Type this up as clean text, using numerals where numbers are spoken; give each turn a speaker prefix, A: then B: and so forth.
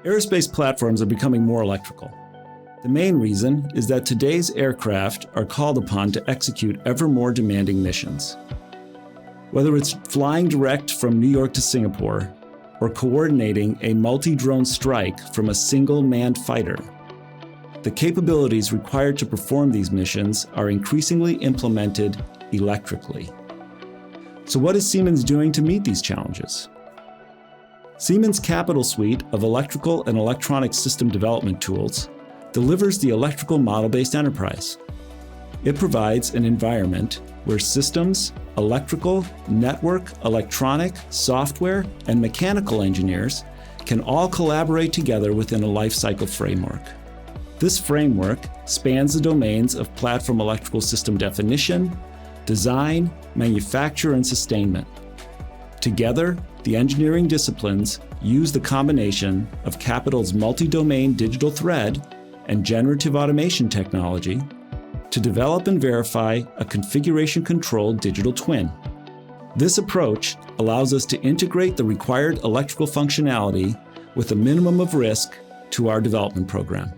A: Aerospace platforms are becoming more electrical. The main reason is that today's aircraft are called upon to execute ever more demanding missions. Whether it's flying direct from New York to Singapore or coordinating a multi-drone strike from a single manned fighter, the capabilities required to perform these missions are increasingly implemented electrically. So what is Siemens doing to meet these challenges? Siemens' Capital suite of electrical and electronic system development tools delivers the electrical model-based enterprise. It provides an environment where systems, electrical, network, electronic, software, and mechanical engineers can all collaborate together within a lifecycle framework. This framework spans the domains of platform electrical system definition, design, manufacture, and sustainment. Together, the engineering disciplines use the combination of Capital's multi-domain digital thread and generative automation technology to develop and verify a configuration-controlled digital twin. This approach allows us to integrate the required electrical functionality with a minimum of risk to our development program.